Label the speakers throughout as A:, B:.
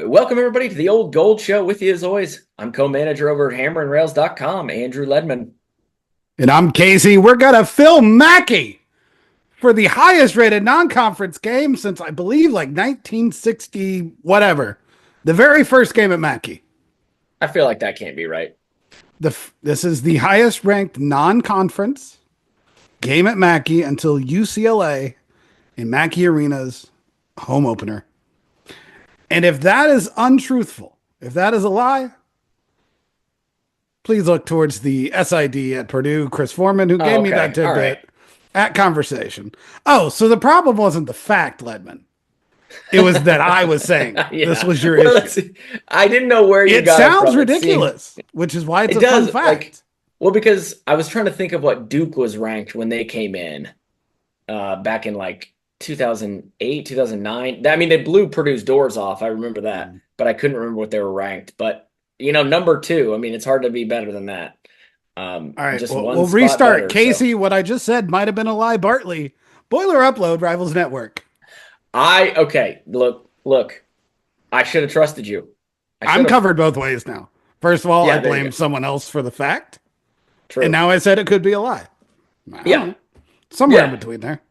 A: Welcome, everybody, to the Old Gold Show. With you, as always, I'm co-manager over at hammerandrails.com, Andrew Ledman.
B: And I'm Casey. We're going to Phil Mackey for the highest rated non-conference game since, I believe, like 1960, whatever. The very first game at Mackey.
A: I feel like that can't be right.
B: This is the highest ranked non-conference game at Mackey until UCLA in Mackey Arena's home opener. And if that is untruthful, if that is a lie, please look towards the SID at Purdue, Chris Foreman, who gave me that tidbit at conversation. Oh, so the problem wasn't the fact, Ledman. It was that I was saying this was your issue.
A: I didn't know where you got it from.
B: It sounds ridiculous, which is why it's a fun fact.
A: Because I was trying to think of what Duke was ranked when they came in back in like 2008, 2009. I mean, they blew Purdue's doors off. I remember that, but I couldn't remember what they were ranked. But, you know, number 2, I mean, it's hard to be better than that.
B: All right, we'll restart.
A: Better,
B: Casey, what I just said might have been a lie. Bartley, Boiler Upload, Rivals Network.
A: Look, I should have trusted you.
B: I'm covered both ways now. First of all, I blame someone else for the fact.
A: True.
B: And now I said it could be a lie. Somewhere in between there.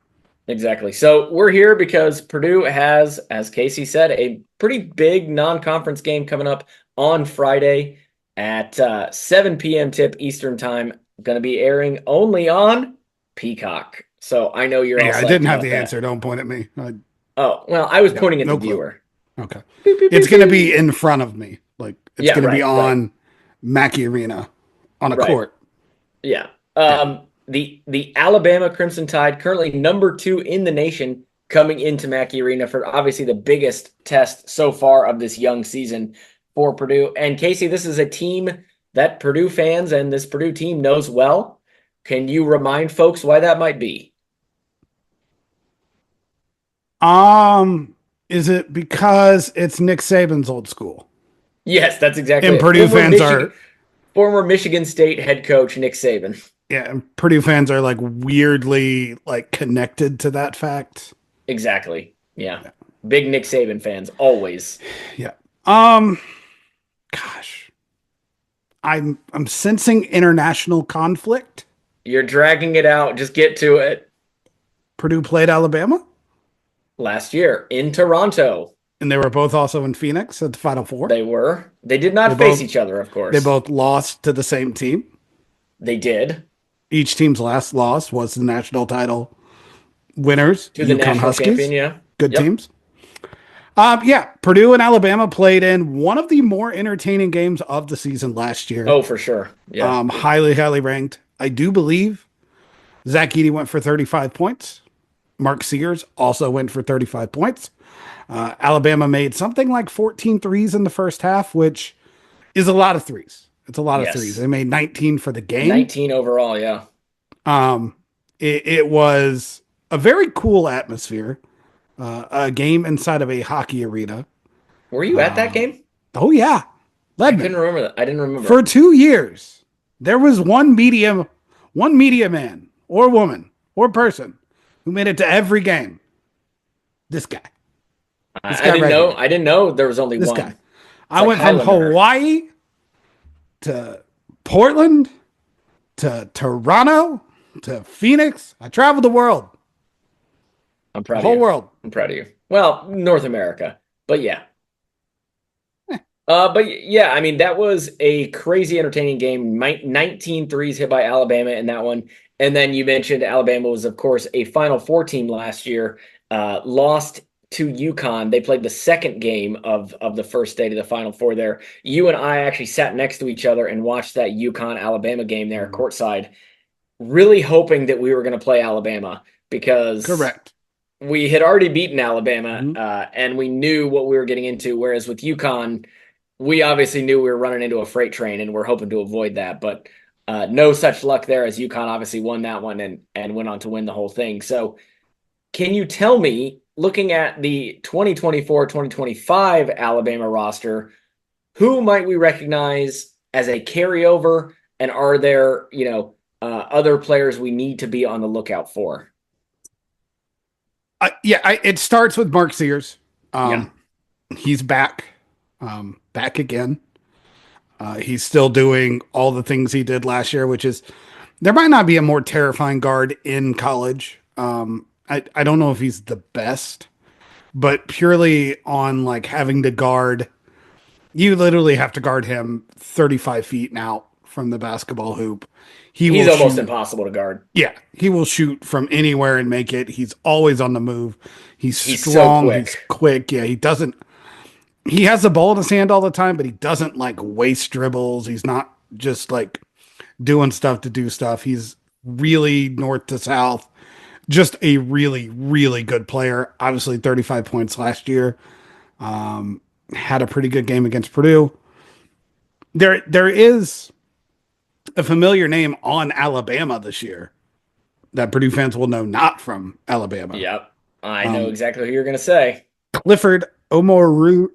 A: Exactly. So we're here because Purdue has, as Casey said, a pretty big non-conference game coming up on Friday at 7 p.m. tip Eastern time. Going to be airing only on Peacock. So I know you're.
B: I didn't have the answer. Don't point at me.
A: I was pointing at the viewer.
B: Okay. It's going to be in front of me. Like it's going to be on Mackey Arena on a court.
A: Yeah. The Alabama Crimson Tide, currently number 2 in the nation, coming into Mackey Arena for obviously the biggest test so far of this young season for Purdue. And Casey, this is a team that Purdue fans and this Purdue team knows well. Can you remind folks why that might be?
B: Is it because it's Nick Saban's old school?
A: Yes, that's exactly
B: and
A: it.
B: Purdue fans are
A: former Michigan State head coach Nick Saban.
B: Yeah, and Purdue fans are like weirdly like connected to that fact.
A: Exactly. Yeah. Big Nick Saban fans always.
B: Yeah. Gosh. I'm sensing international conflict.
A: You're dragging it out. Just get to it.
B: Purdue played Alabama
A: last year in Toronto.
B: And they were both also in Phoenix at the Final Four.
A: They were. They did not face each other, of course.
B: They both lost to the same team.
A: They did.
B: Each team's last loss was the national title winners.
A: To the national champion, yeah.
B: Good teams. Purdue and Alabama played in one of the more entertaining games of the season last year.
A: Oh, for sure. Yeah.
B: Highly, highly ranked. I do believe Zach Edey went for 35 points. Mark Sears also went for 35 points. Alabama made something like 14 threes in the first half, which is a lot of threes. It's a lot of threes. They made 19 for the game.
A: 19 overall, yeah.
B: It was a very cool atmosphere. A game inside of a hockey arena.
A: Were you at that game?
B: Oh, yeah.
A: Ledman. I couldn't remember that. I didn't remember.
B: For 2 years, there was one media man or woman or person who made it to every game. This guy.
A: I didn't know there was only one.
B: This guy. I went from Hawaii to Portland to Toronto to Phoenix. I traveled the world.
A: I'm proud of
B: you. The whole world.
A: I'm proud of you. Well, North America, but yeah. I mean, that was a crazy entertaining game. 19 threes hit by Alabama in that one. And then you mentioned Alabama was, of course, a Final Four team last year. Lost to UConn. They played the second game of the first day to the Final Four there. You and I actually sat next to each other and watched that UConn-Alabama game there courtside, really hoping that we were going to play Alabama because
B: correct.
A: We had already beaten Alabama and we knew what we were getting into, whereas with UConn, we obviously knew we were running into a freight train and we're hoping to avoid that, but no such luck there as UConn obviously won that one and went on to win the whole thing. So can you tell me, looking at the 2024-2025 Alabama roster, who might we recognize as a carryover, and are there, other players we need to be on the lookout for?
B: It starts with Mark Sears. He's back. back again. He's still doing all the things he did last year, which is there might not be a more terrifying guard in college. I don't know if he's the best, but purely on like having to guard, you literally have to guard him 35 feet now from the basketball hoop. He
A: He's
B: will
A: almost
B: shoot.
A: impossible to guard.
B: Yeah, he will shoot from anywhere and make it. He's always on the move. He's
A: He's so
B: strong. He's
A: quick.
B: quick. Yeah, he doesn't. He has the ball in his hand all the time, but he doesn't like waste dribbles. He's not just like doing stuff to do stuff. He's really north to south. Just a really, really good player. Obviously, 35 points last year. Had a pretty good game against Purdue. There is a familiar name on Alabama this year that Purdue fans will know not from Alabama.
A: Yep. I know
B: Um,
A: exactly who you're going to say.
B: Clifford Omo Rui?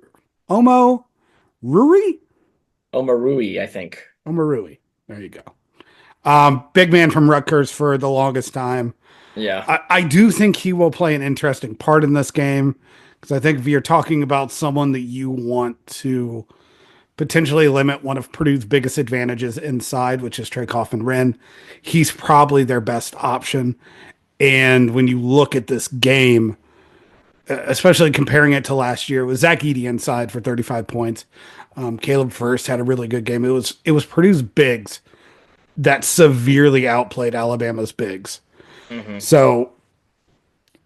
A: Omarui, I think.
B: Omarui. There you go. Big man from Rutgers for the longest time.
A: Yeah.
B: I do think he will play an interesting part in this game because I think if you're talking about someone that you want to potentially limit one of Purdue's biggest advantages inside, which is Trey Kaufman-Renn, he's probably their best option. And when you look at this game, especially comparing it to last year, it was Zach Edey inside for 35 points. Caleb First had a really good game. It was Purdue's bigs that severely outplayed Alabama's bigs.
A: Hmm.
B: So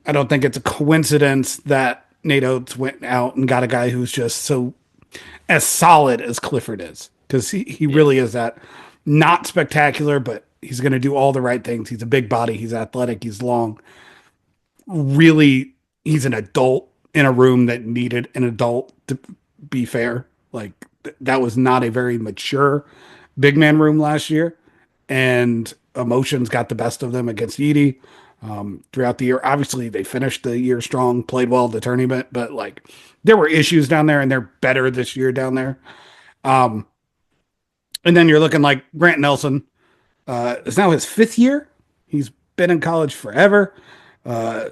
B: I don't think it's a coincidence that Nate Oates went out and got a guy who's just so as solid as Clifford is, because he
A: Yeah.
B: really is that. Not spectacular, but he's going to do all the right things. He's a big body. He's athletic. He's long. Really, he's an adult in a room that needed an adult, to be fair. Like, that was not a very mature big man room last year. And emotions got the best of them against Edey throughout the year. Obviously, they finished the year strong, played well at the tournament, but like there were issues down there, and they're better this year down there. Um, and then you're looking like Grant Nelson. It's now his fifth year. He's been in college forever. Uh,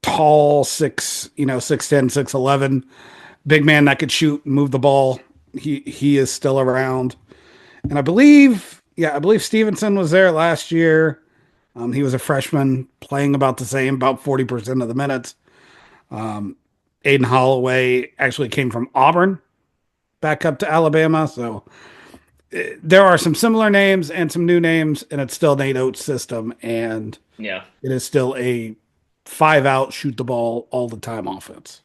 B: Tall, 6'10", 6'11", big man that could shoot and move the ball. He is still around. And I believe Stevenson was there last year. He was a freshman playing about the same, about 40% of the minutes. Aiden Holloway actually came from Auburn back up to Alabama. So there are some similar names and some new names, and it's still Nate Oates' system. And
A: Yeah.
B: it is still a 5-out, shoot the ball all the time offense.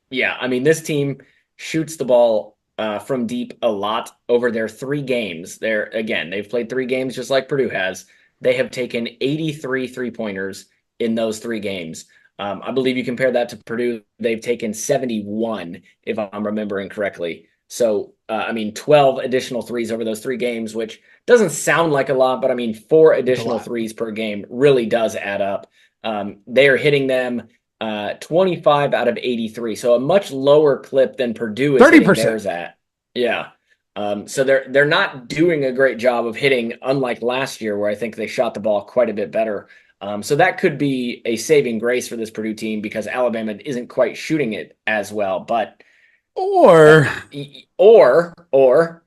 A: Yeah. I mean, this team shoots the ball from deep a lot over their 3 games. They've played 3 games just like Purdue has. They have taken 83 3-pointers in those 3 games. I believe you compare that to Purdue, they've taken 71, if I'm remembering correctly. So, I mean, 12 additional threes over those 3 games, which doesn't sound like a lot, but I mean, 4
B: It's a
A: additional
B: lot.
A: threes per game really does add up. They are hitting them 25 out of 83, so a much lower clip than Purdue is hitting
B: 30%.
A: theirs at. Yeah. So they're not doing a great job of hitting, unlike last year where I think they shot the ball quite a bit better. So that could be a saving grace for this Purdue team because Alabama isn't quite shooting it as well. But
B: Or
A: or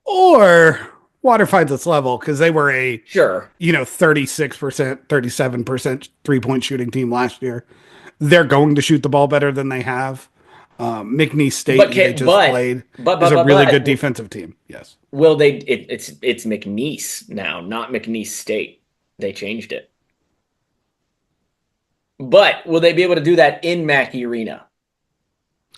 B: or water finds its level because they were a
A: sure,
B: 36%, 37% 3-point shooting team last year. They're going to shoot the ball better than they have. McNeese State,
A: but
B: who they
A: can,
B: just played, is a really good
A: but
B: defensive team. Yes.
A: will they? It's McNeese now, not McNeese State. They changed it. But will they be able to do that in Mackey Arena?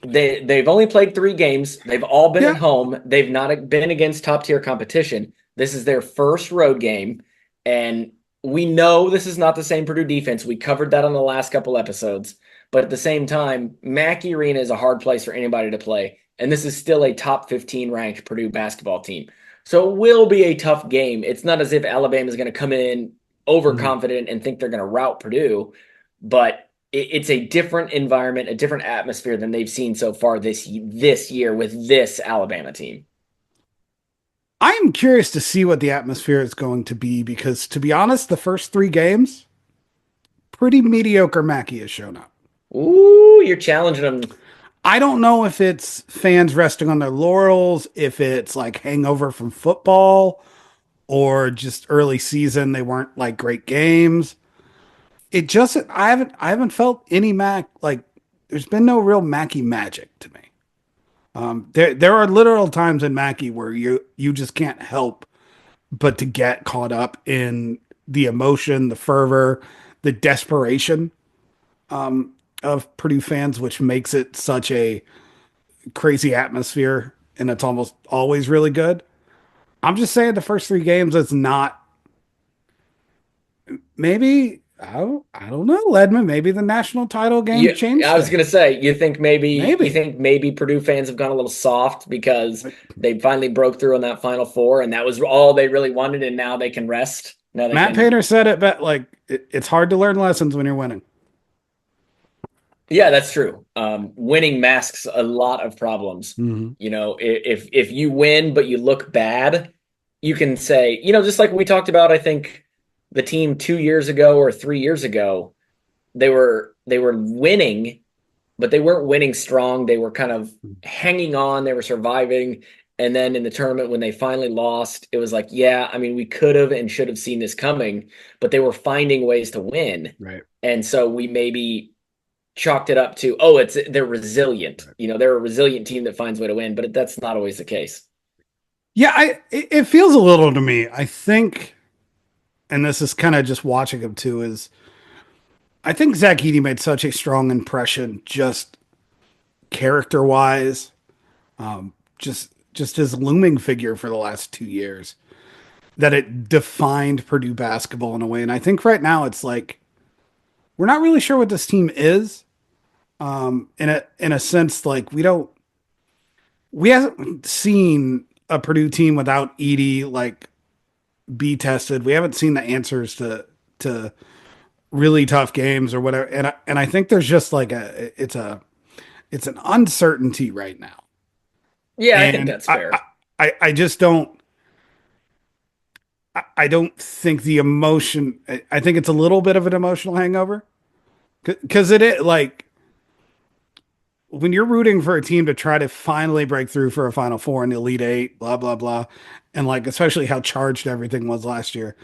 A: They've only played 3 games. They've all been
B: Yeah.
A: at home. They've not been against top tier competition. This is their first road game, and we know this is not the same Purdue defense. We covered that on the last couple episodes, but at the same time, Mackey Arena is a hard place for anybody to play, and this is still a top 15 ranked Purdue basketball team. So it will be a tough game. It's not as if Alabama is going to come in
B: Mhm.
A: overconfident and think they're going to rout Purdue, but it's a different environment, a different atmosphere than they've seen so far this year with this Alabama team.
B: I am curious to see what the atmosphere is going to be because, to be honest, the first 3 games, pretty mediocre Mackey has shown up.
A: Ooh, you're challenging them.
B: I don't know if it's fans resting on their laurels, if it's like hangover from football, or just early season they weren't like great games. It just I haven't felt any Mac like there's been no real Mackey magic to me. There are literal times in Mackey where you just can't help but to get caught up in the emotion, the fervor, the desperation of Purdue fans, which makes it such a crazy atmosphere, and it's almost always really good. I'm just saying the first three games, it's not. Maybe I don't know, Ledman. Maybe the national title game changed
A: I was gonna
B: things.
A: say, you
B: Maybe
A: think maybe Purdue fans have gone a little soft because they finally broke through on that Final Four, and that was all they really wanted, and now they can rest. Now they
B: Matt
A: can.
B: Painter said it, but like it's hard to learn lessons when you're winning.
A: Yeah, that's true. Winning masks a lot of problems.
B: Mm-hmm.
A: You know, if you win but you look bad, you can say, just like we talked about, I think the team 2 years ago or 3 years ago, they were winning, but they weren't winning strong. They were kind of hanging on, they were surviving. And then in the tournament, when they finally lost, it was like, yeah, I mean, we could have and should have seen this coming, but they were finding ways to win.
B: Right.
A: And so we maybe chalked it up to, oh, they're resilient.
B: Right.
A: They're a resilient team that finds a way to win, but that's not always the case.
B: Yeah, it feels a little to me. I think, and this is kind of just watching him too, is I think Zach Edey made such a strong impression, just character wise, just his looming figure for the last 2 years, that it defined Purdue basketball in a way. And I think right now it's like we're not really sure what this team is. In a sense, like we haven't seen a Purdue team without Edey like be tested. We haven't seen the answers to really tough games or whatever. And I think there's just like it's an uncertainty right now.
A: Yeah, I think
B: And
A: that's fair.
B: I just I don't think the emotion. I think it's a little bit of an emotional hangover because like when you're rooting for a team to try to finally break through for a Final Four in the Elite Eight, blah blah blah, and like especially how charged everything was last year,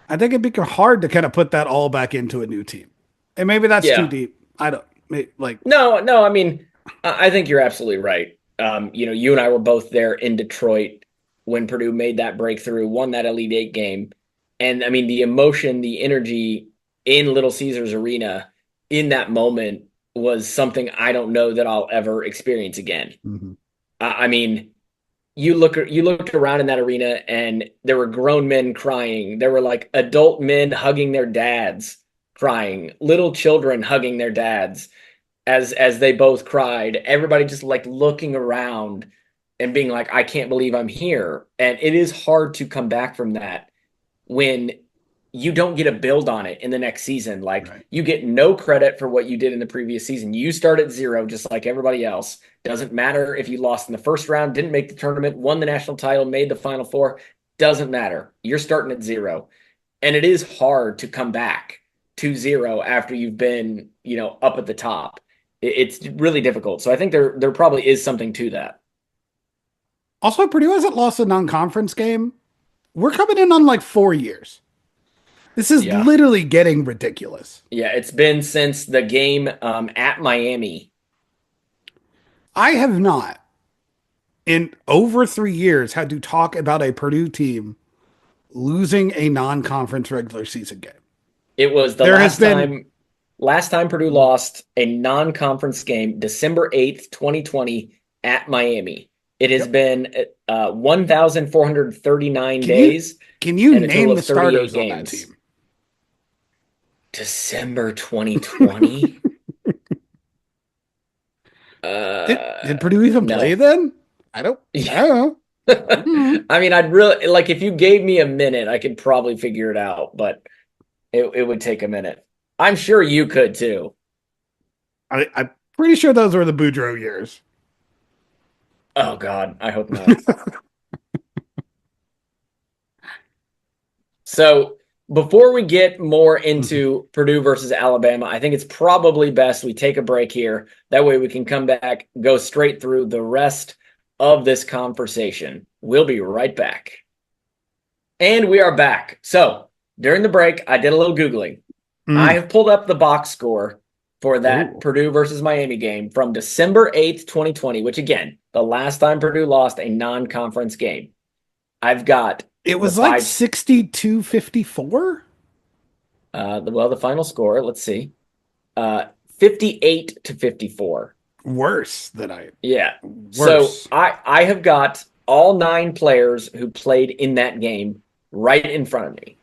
B: I think it'd be hard to kind of put that all back into a new team. And maybe that's too
A: Yeah.
B: deep. I don't like.
A: No, no, I mean, I think you're absolutely right. You and I were both there in Detroit when Purdue made that breakthrough, won that Elite Eight game. And I mean, the emotion, the energy in Little Caesars Arena in that moment was something I don't know that I'll ever experience again.
B: Mhm.
A: I mean, you looked around in that arena and there were grown men crying. There were like adult men hugging their dads, crying, little children hugging their dads as they both cried. Everybody just like looking around and being like, I can't believe I'm here. And it is hard to come back from that when you don't get a build on it in the next season. Like
B: Right.
A: you get no credit for what you did in the previous season. You start at zero, just like everybody else. Doesn't matter if you lost in the first round, didn't make the tournament, won the national title, made the Final Four. Doesn't matter. You're starting at zero. And it is hard to come back to zero after you've been, up at the top. It's really difficult. So I think there probably is something to that.
B: Also, Purdue hasn't lost a non-conference game. We're coming in on like 4 years. This is
A: Yeah.
B: literally getting ridiculous.
A: Yeah, it's been since the game at Miami.
B: I have not, in over 3 years, had to talk about a Purdue team losing a non-conference regular season game.
A: It was the
B: There has been
A: last time Purdue lost a non-conference game, December 8th, 2020 at Miami. It has
B: yep.
A: been 1,439
B: Can you
A: days
B: can you
A: and a total
B: name the
A: of 38
B: starters on that
A: games.
B: team?
A: December 2020?
B: Did Purdue even play
A: No.
B: then? I don't know.
A: I mean, I'd really like if you gave me a minute, I could probably figure it out, but it would take a minute. I'm sure you could too.
B: I'm pretty sure those were the Boudreaux years.
A: Oh God, I hope not. So before we get more
B: Mhm.
A: into Purdue versus Alabama, I think it's probably best we take a break here. That way we can come back, go straight through the rest of this conversation. We'll be right back. And we are back. So during the break, I did a little Googling. I
B: Mm.
A: have pulled up the box score for that
B: Oh,
A: Purdue versus Miami game from December 8th, 2020, which again, the last time Purdue lost a non-conference game. I've got
B: it
A: the
B: was like
A: five,
B: 62-54.
A: the final score, let's see, 58-54.
B: Worse than I.
A: Yeah. So
B: Worse.
A: I have got all 9 players who played in that game right in front of me.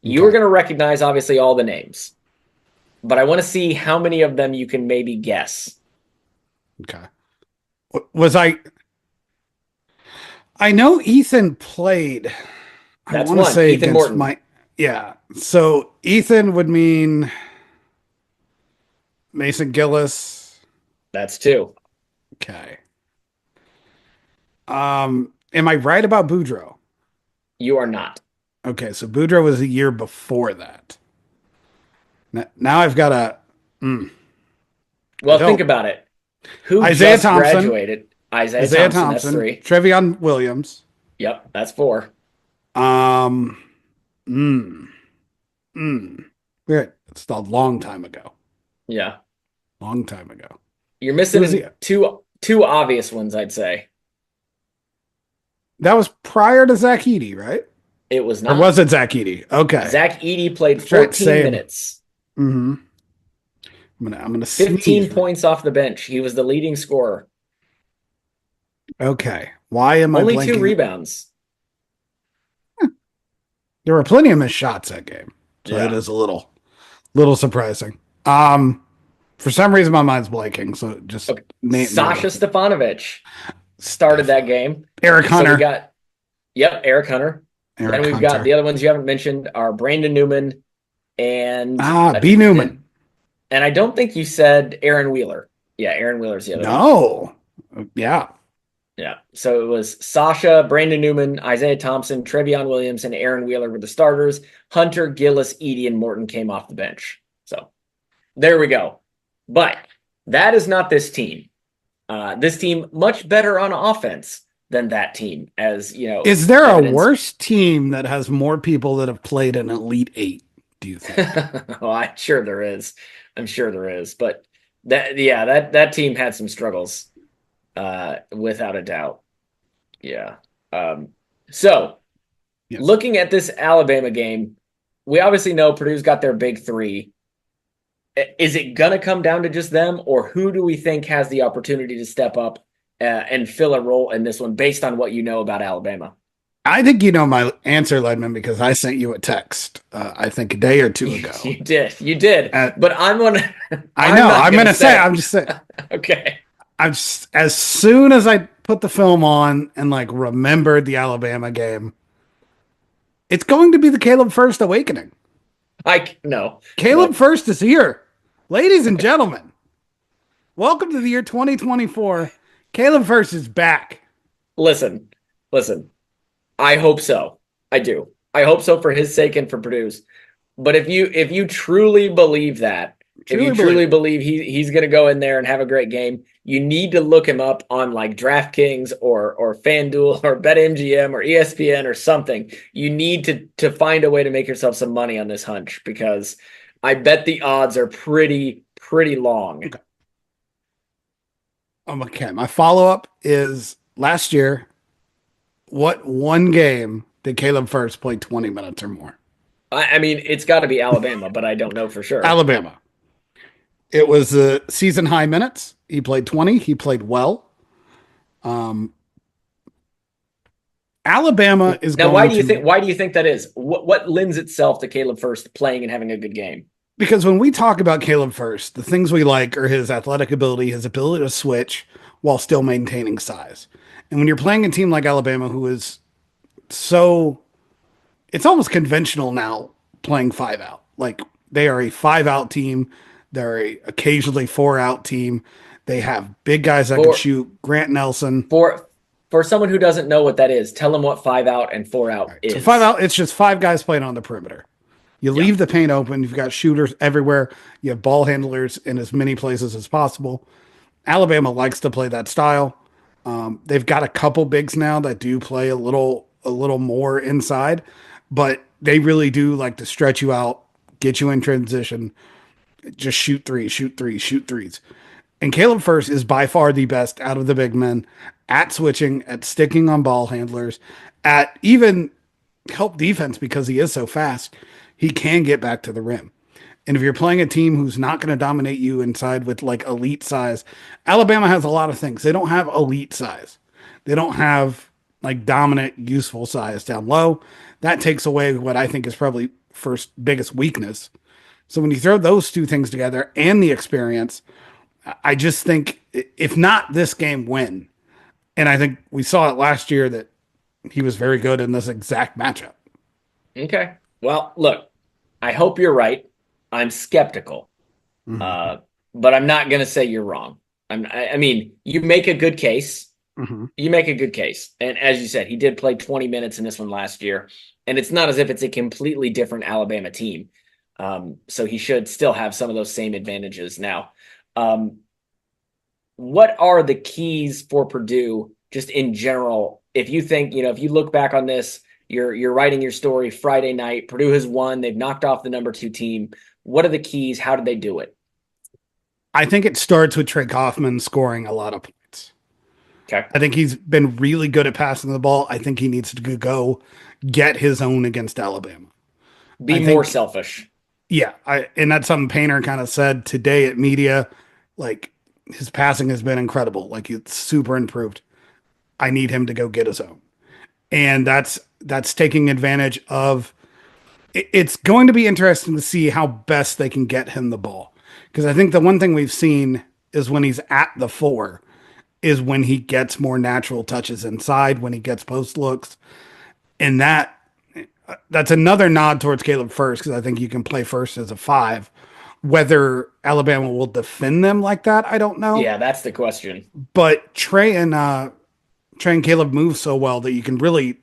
A: You are
B: Okay.
A: going to recognize, obviously, all the names, but I want to see how many of them you can maybe guess.
B: Okay. Was I? I know Ethan played. I
A: That's
B: want to
A: one.
B: say
A: Ethan
B: against
A: Morton.
B: my. Yeah. So Ethan would mean Mason Gillis.
A: That's 2.
B: Okay. Am I right about Boudreaux?
A: You are not.
B: Okay, so Boudreaux was a year before that. Now I've got a. Mm, I
A: Well, think
B: don't.
A: about it. Who
B: Isaiah
A: just
B: Thompson.
A: graduated? Isaiah
B: Isaiah
A: Thompson. That's
B: Thompson.
A: 3.
B: Trevion Williams.
A: Yep, that's 4.
B: Um. Mm, mm. Good. It's a long time ago.
A: Yeah.
B: Long time ago.
A: You're
B: Who was he?
A: missing two obvious ones, I'd say.
B: That was prior to Zach Edey, right?
A: It was
B: Or
A: not.
B: was it Zach Edey? Okay.
A: Zach Edey played
B: That's right.
A: 14
B: Same.
A: minutes,
B: Mm-hmm. I'm gonna
A: 15
B: sneeze.
A: points off the bench. He was the leading scorer.
B: Okay. Why am I
A: Only 2
B: blanking?
A: rebounds.
B: There were plenty of missed shots that game. So it
A: Yeah.
B: is a little surprising. Um for some reason my mind's blanking. So just
A: Okay.
B: name
A: Sasha
B: those.
A: Stefanovic started
B: Stuff.
A: that game.
B: Eric
A: So we
B: Hunter.
A: got, yep, Eric Hunter. Then
B: Eric
A: we've got the
B: Hunter.
A: other ones you haven't mentioned are Brandon Newman and
B: B. Newman.
A: and I don't think you said Aaron Wheeler. Yeah, Aaron Wheeler's the other one.
B: No. Yeah.
A: Yeah. So it was Sasha, Brandon Newman, Isaiah Thompson, Trevion Williams, and Aaron Wheeler were the starters. Hunter, Gillis, Edey, and Morton came off the bench. So there we go. But that is not this team. This team much better on offense than that team, as you know.
B: Is there a
A: Evidence.
B: worse team that has more people that have played an Elite Eight, do you think?
A: Well, I'm sure there is. I'm sure there is. But that team had some struggles, without a doubt. Yeah. So
B: Yes.
A: looking at this Alabama game, we obviously know Purdue's got their big 3. Is it going to come down to just them, or who do we think has the opportunity to step up and fill a role in this one based on what you know about Alabama?
B: I think you know my answer, Ledman, because I sent you a text, I think a day or 2 ago.
A: You did. But I'm going to.
B: I know. I'm going to say, I'm just saying.
A: Okay.
B: I'm just, as soon as I put the film on and like remembered the Alabama game, it's going to be the Caleb First awakening.
A: No.
B: Caleb First is here. Ladies and gentlemen, welcome to the year 2024. Caleb First is back.
A: Listen. I hope so. I do. I hope so for his sake and for Purdue's. But if you truly believe that, truly believe he's going to go in there and have a great game, you need to look him up on like DraftKings or FanDuel or BetMGM or ESPN or something. You need to find a way to make yourself some money on this hunch, because I bet the odds are pretty long.
B: Okay. My follow-up is last year, what one game did Caleb First play 20 minutes or more?
A: I mean, it's got to be Alabama, but I don't know for sure.
B: Alabama. It was the season high minutes. He played 20. He played well. Alabama is
A: now.
B: going
A: Why do you
B: to,
A: think? Why do you think that is? What lends itself to Caleb First playing and having a good game?
B: because when we talk about Caleb First, the things we like are his athletic ability, his ability to switch while still maintaining size. And when you're playing a team like Alabama, who is so, it's almost conventional now playing 5-out. Like they are a 5-out team. They're a occasionally 4-out team. They have big guys that can shoot. Grant Nelson.
A: For someone who doesn't know what that is, tell them what 5-out and 4-out is.
B: So 5-out, it's just 5 guys playing on the perimeter. You
A: Yeah.
B: leave the paint open. You've got shooters everywhere. You have ball handlers in as many places as possible. Alabama likes to play that style. They've got a couple bigs now that do play a little more inside, but they really do like to stretch you out, get you in transition, just shoot threes, shoot threes, shoot threes. And Caleb Furst is by far the best out of the big men at switching, at sticking on ball handlers, at even help defense because he is so fast. He can get back to the rim. And if you're playing a team who's not going to dominate you inside with like elite size, Alabama has a lot of things. They don't have elite size. They don't have like dominant, useful size down low. That takes away what I think is probably first biggest weakness. So when you throw those two things together and the experience, I just think if not this game, win. And I think we saw it last year that he was very good in this exact matchup.
A: Okay. Well, look, I hope you're right. I'm skeptical,
B: Mm-hmm.
A: but I'm not going to say you're wrong. I mean, you make a good case.
B: Mm-hmm.
A: You make a good case. And as you said, he did play 20 minutes in this one last year. And it's not as if it's a completely different Alabama team. So he should still have some of those same advantages. Now, what are the keys for Purdue just in general? If you think, if you look back on this, you're writing your story Friday night, Purdue has won, they've knocked off the number 2 team. What are the keys? How did they do it?
B: I think it starts with Trey Kaufman scoring a lot of points.
A: Okay.
B: I think he's been really good at passing the ball. I think he needs to go get his own against Alabama.
A: Be
B: I
A: more
B: think,
A: selfish.
B: yeah, and that's something Painter kind of said today at media. Like his passing has been incredible. Like it's super improved. I need him to go get his own, and that's taking advantage of. It's going to be interesting to see how best they can get him the ball because I think the one thing we've seen is when he's at the 4 is when he gets more natural touches inside, when he gets post looks, and that's another nod towards Caleb Furst because I think you can play Furst as a 5. Whether Alabama will defend them like that, I don't know.
A: Yeah, that's the question.
B: But Trey and Caleb move so well that you can really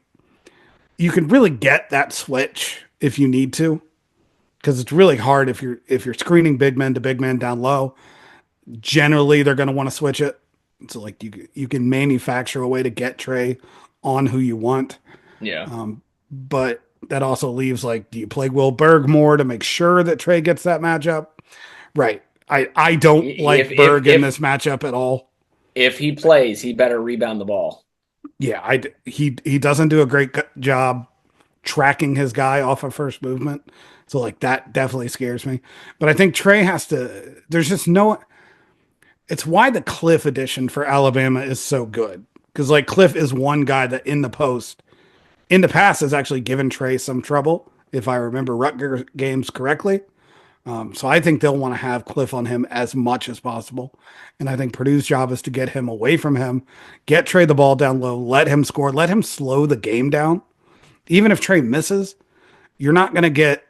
B: get that switch if you need to because it's really hard if you're screening big men to big men down low. Generally, they're going to want to switch it. So like you can manufacture a way to get Trey on who you want.
A: Yeah.
B: But that also leaves like, do you play Will Berg more to make sure that Trey gets that matchup? Right. I don't like Berg in this matchup at all.
A: If he plays, he better rebound the ball.
B: Yeah, he doesn't do a great job tracking his guy off of first movement. So like that definitely scares me. But I think Trey has to there's just no it's why the Cliff edition for Alabama is so good. Because like Cliff is one guy that in the post in the past has actually given Trey some trouble, if I remember Rutgers games correctly. So I think they'll want to have Cliff on him as much as possible. And I think Purdue's job is to get him away from him, get Trey the ball down low, let him score, let him slow the game down. Even if Trey misses, you're not going to get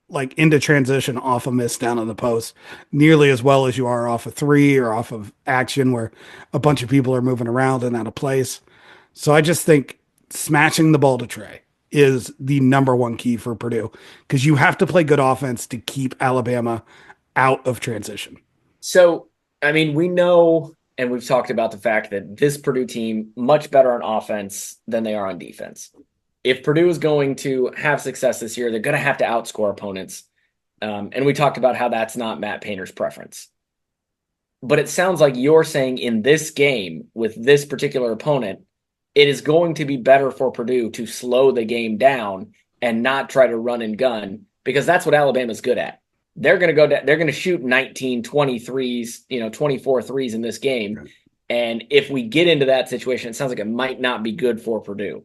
B: like into transition off a miss down on the post nearly as well as you are off a 3 or off of action where a bunch of people are moving around and out of place. So I just think smashing the ball to Trey is the number one key for Purdue because you have to play good offense to keep Alabama out of transition.
A: So, I mean, we know, and we've talked about the fact that this Purdue team much better on offense than they are on defense. If Purdue is going to have success this year, they're going to have to outscore opponents. And we talked about how that's not Matt Painter's preference. But it sounds like you're saying in this game with this particular opponent, it is going to be better for Purdue to slow the game down and not try to run and gun because that's what Alabama's good at. They're going to go down, they're going to shoot 19, 20 threes, 24 threes in this game. Right. And if we get into that situation, it sounds like it might not be good for Purdue.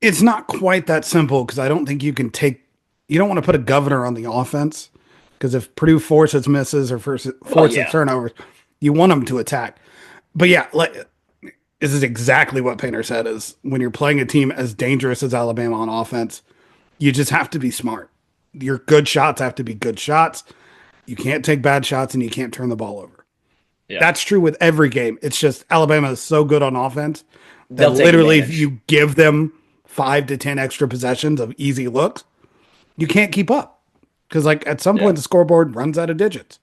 B: It's not quite that simple because I don't think you don't want to put a governor on the offense because if Purdue forces misses or forces turnovers, you want them to attack. But yeah, this is exactly what Painter said is when you're playing a team as dangerous as Alabama on offense, you just have to be smart. Your good shots have to be good shots. You can't take bad shots and you can't turn the ball over. Yeah. That's true with every game. It's just Alabama is so good on offense that literally if you give them 5 to 10 extra possessions of easy looks, you can't keep up because like at some
A: Yeah.
B: point the scoreboard runs out of digits.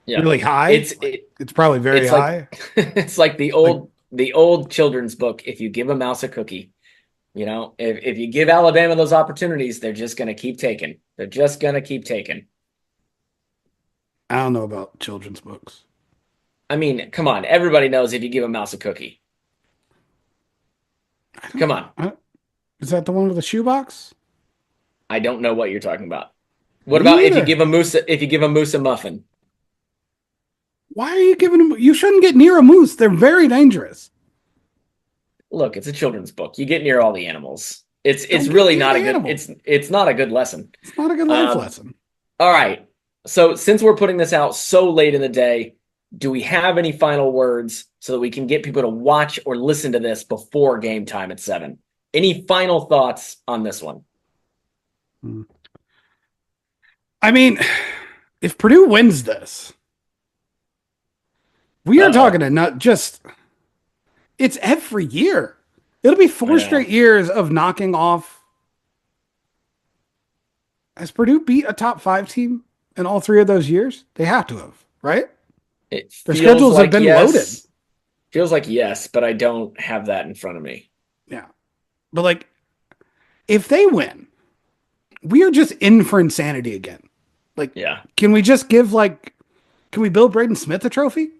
A: Yeah.
B: Really high.
A: It's
B: Like
A: it,
B: it's probably very
A: it's like
B: high.
A: it's like
B: Like
A: the old children's book. If you give a mouse a cookie, if you give Alabama those opportunities, they're just gonna keep taking. They're just gonna keep taking.
B: I don't know about children's books.
A: I mean, come on. Everybody knows if you give a mouse a cookie. Come on.
B: Is that the one with the shoebox?
A: I don't know what you're talking about. What
B: Me
A: about if you
B: neither.
A: give a moose a muffin?
B: Why are you giving them? You shouldn't get near a moose. They're very dangerous.
A: Look, it's a children's book. You get near all the animals. It's
B: Don't get
A: really
B: near
A: not
B: the
A: a good
B: animal.
A: it's not a good lesson.
B: It's not a good life
A: Um,
B: lesson.
A: all right. So since we're putting this out so late in the day, do we have any final words so that we can get people to watch or listen to this before game time at 7? Any final thoughts on this one?
B: Hmm. I mean, if Purdue wins this, we are talking
A: Uh-oh.
B: to not just, it's every year. It'll be
A: I
B: four straight
A: know.
B: years of knocking off. Has Purdue beat a top five team in all three of those years? They have to have, right?
A: It
B: Their
A: feels
B: schedules have
A: like
B: been loaded.
A: yes. Feels like yes, but I don't have that in front of me.
B: Yeah. But like, if they win, we are just in for insanity again. Like,
A: Yeah.
B: can we just give like, can we build Braden Smith a trophy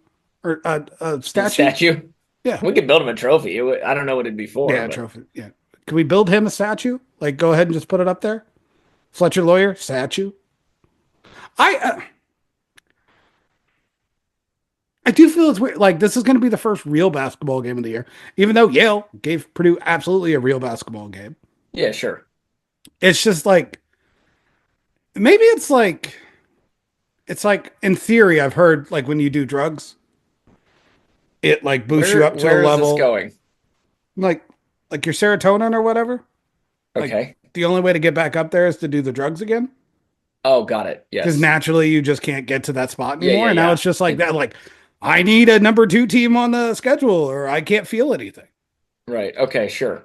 B: or a
A: The
B: statue?
A: statue.
B: Yeah.
A: We could build him a trophy. I don't know what it'd be for,
B: Yeah, a
A: but
B: trophy. Yeah. Can we build him a statue? Like, go ahead and just put it up there. Fletcher Lawyer statue. I I do feel it's weird. Like this is going to be the first real basketball game of the year, even though Yale gave Purdue absolutely a real basketball game.
A: yeah, sure.
B: It's just like maybe it's like in theory I've heard like when you do drugs, it like boosts you up to a
A: Where is this
B: level
A: going?
B: like like your serotonin or whatever. Like
A: Okay.
B: the only way to get back up there is to do the drugs again.
A: Oh, got it.
B: Because
A: Yes.
B: naturally you just can't get to that spot
A: Yeah,
B: anymore.
A: yeah,
B: And now
A: yeah.
B: it's just like that. Like I need a number two team on the schedule, or I can't feel anything.
A: Right. Okay, sure.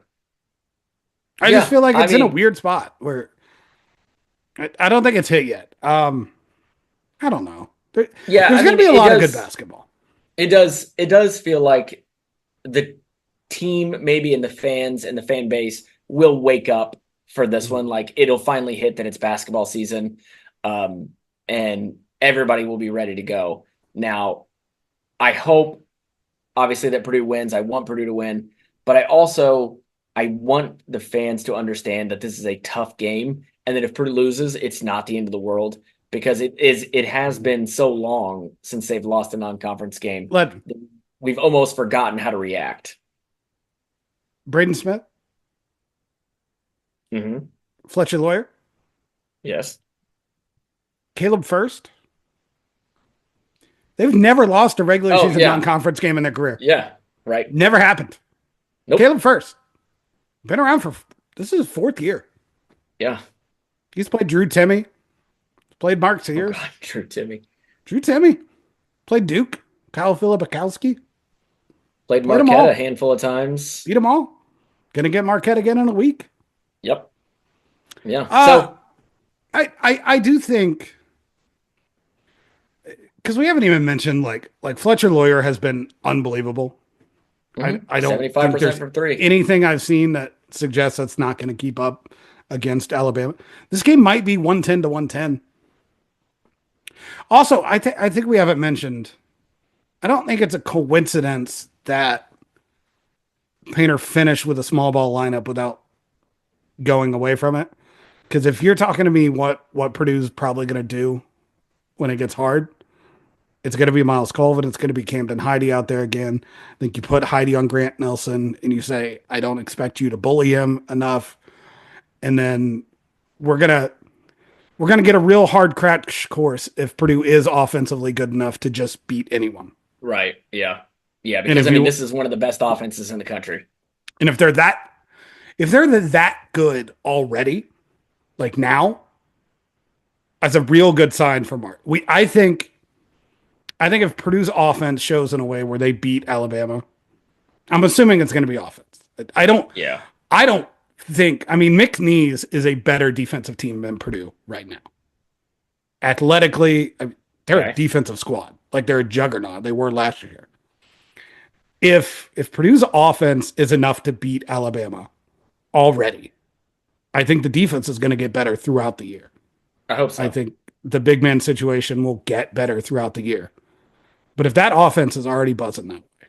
B: I just
A: Yeah,
B: feel like
A: I
B: it's in a
A: mean,
B: weird spot where I don't think it's hit yet. I don't know.
A: yeah,
B: There's
A: I
B: going to
A: mean
B: be a lot of good basketball.
A: it does feel like the team maybe and the fans and the fan base will wake up for this one. Like it'll finally hit that it's basketball season. Um, and everybody will be ready to go. Now, I hope obviously that Purdue wins. I want Purdue to win, but I want the fans to understand that this is a tough game and that if Purdue loses, it's not the end of the world because it has been so long since they've lost a non-conference game.
B: Ledman,
A: We've almost forgotten how to react.
B: Braden Smith,
A: Mm-hmm.
B: Fletcher Lawyer,
A: Yes.
B: Caleb First. They've never lost a regular
A: Oh,
B: season
A: yeah.
B: non-conference game in their career.
A: Yeah. Right.
B: Never happened.
A: Nope.
B: Caleb First. Been around for this is his fourth year.
A: Yeah.
B: He's played Drew Timme, played Mark
A: Oh
B: Sears.
A: God, Drew Timmy.
B: Drew Timme played Duke. Kyle Filipowski
A: Played
B: played them
A: Marquette a
B: all.
A: handful of times.
B: Beat them all. Gonna get Marquette again in a week.
A: Yep. Yeah.
B: Uh,
A: So
B: I do think because we haven't even mentioned like Fletcher Lawyer has been unbelievable. I don't think
A: 75%
B: there's
A: from three.
B: anything I've seen that suggests that's not going to keep up against Alabama. This game might be 110 to 110. Also, I think we haven't mentioned. I don't think it's a coincidence that Painter finished with a small ball lineup without going away from it. Because if you're talking to me, what Purdue's probably going to do when it gets hard, it's going to be Miles Colvin. It's going to be Camden Heide out there again. I think you put Heide on Grant Nelson and you say, I don't expect you to bully him enough. And then we're gonna get a real hard crash course if Purdue is offensively good enough to just beat anyone.
A: Right. Yeah. Yeah.
B: And
A: Because I mean, this is one of the best offenses in the country.
B: if they're that good already, like now, that's a real good sign for Mark. I think if Purdue's offense shows in a way where they beat Alabama, I'm assuming it's going to be offense. I don't
A: Yeah.
B: I don't think, I mean, McNeese is a better defensive team than Purdue right now. Athletically, I mean, they're a
A: Okay.
B: defensive squad. Like they're a juggernaut. They were last year. If Purdue's offense is enough to beat Alabama already, I think the defense is going to get better throughout the year.
A: I hope
B: I
A: so.
B: think the big man situation will get better throughout the year. But if that offense is already buzzing that way,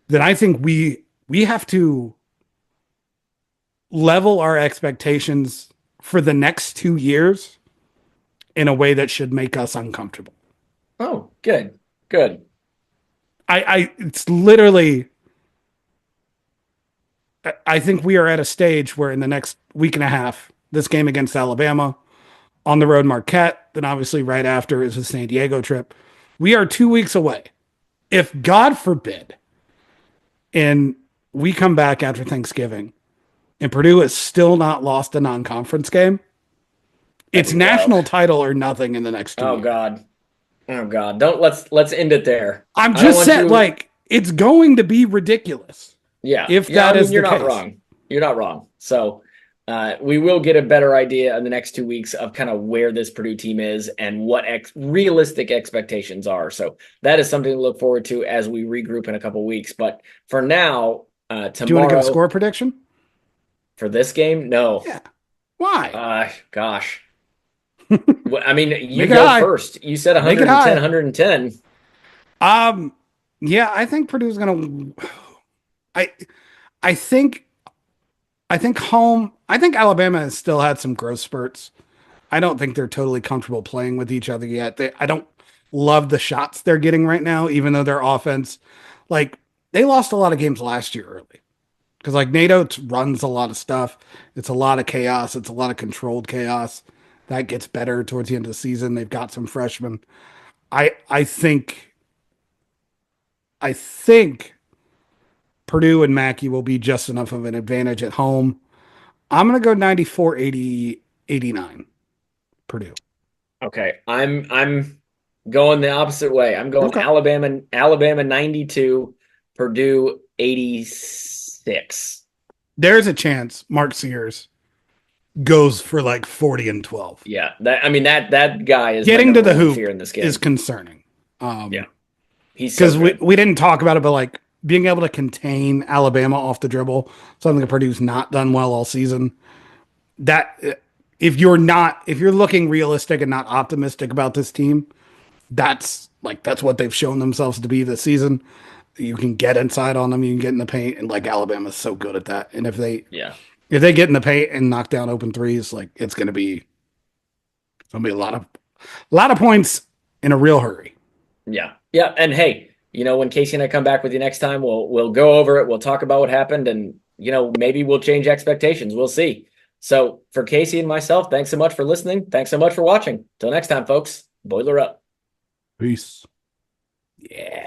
B: then I think we have to level our expectations for the next 2 years in a way that should make us uncomfortable.
A: Oh, good. Good.
B: It's literally, I think we are at a stage where in the next week and a half, this game against Alabama, on the road Marquette, then obviously right after is the San Diego trip. We are 2 weeks away. If God forbid, and we come back after Thanksgiving, and Purdue has still not lost a non-conference game,
A: That'd
B: it's
A: be wild.
B: national title or nothing in the next two
A: Oh
B: years.
A: God. Oh God. Don't let's end it there.
B: I'm
A: I don't
B: just
A: want
B: saying,
A: you.
B: like, it's going to be ridiculous
A: Yeah.
B: if
A: Yeah. I
B: that
A: mean,
B: is
A: you're
B: the
A: not
B: case.
A: wrong. You're not wrong. So we will get a better idea in the next 2 weeks of kind of where this Purdue team is and what realistic expectations are. So that is something to look forward to as we regroup in a couple weeks. But for now,
B: Do you want to give a
A: tomorrow
B: score prediction?
A: for this game, no.
B: Yeah. Why?
A: Gosh. I mean, you
B: Make it
A: go
B: high.
A: first. You said
B: Make it
A: 110,
B: high.
A: 110.
B: Um, yeah, I think Purdue's gonna. I, I think, I think Alabama has still had some growth spurts. I don't think they're totally comfortable playing with each other yet. I don't love the shots they're getting right now, even though their offense, like they lost a lot of games last year early because like NATO runs a lot of stuff. It's a lot of chaos. It's a lot of controlled chaos. That gets better towards the end of the season. They've got some freshmen. I think Purdue and Mackey will be just enough of an advantage at home. I'm going to go 94-80, 89 Purdue.
A: Okay. I'm going the opposite way. I'm going
B: Okay.
A: Alabama 92, Purdue 86.
B: There's a chance Mark Sears goes for like 40 and 12.
A: Yeah. That guy is my
B: Getting to
A: number
B: the
A: one fear
B: hoop
A: in this
B: is
A: game.
B: concerning.
A: Yeah. He's so
B: Because
A: good.
B: we didn't talk about it, but like being able to contain Alabama off the dribble, something that Purdue's not done well all season. That if you're looking realistic and not optimistic about this team, that's what they've shown themselves to be this season. You can get inside on them, you can get in the paint, and like Alabama's so good at that. And
A: Yeah.
B: if they get in the paint and knock down open threes, like it's gonna be a lot of points in a real hurry.
A: Yeah. Yeah. And hey, when Casey and I come back with you next time, we'll go over it. We'll talk about what happened and maybe we'll change expectations. We'll see. So for Casey and myself, thanks so much for listening. Thanks so much for watching. Till next time, folks. Boiler up.
B: Peace. Yeah.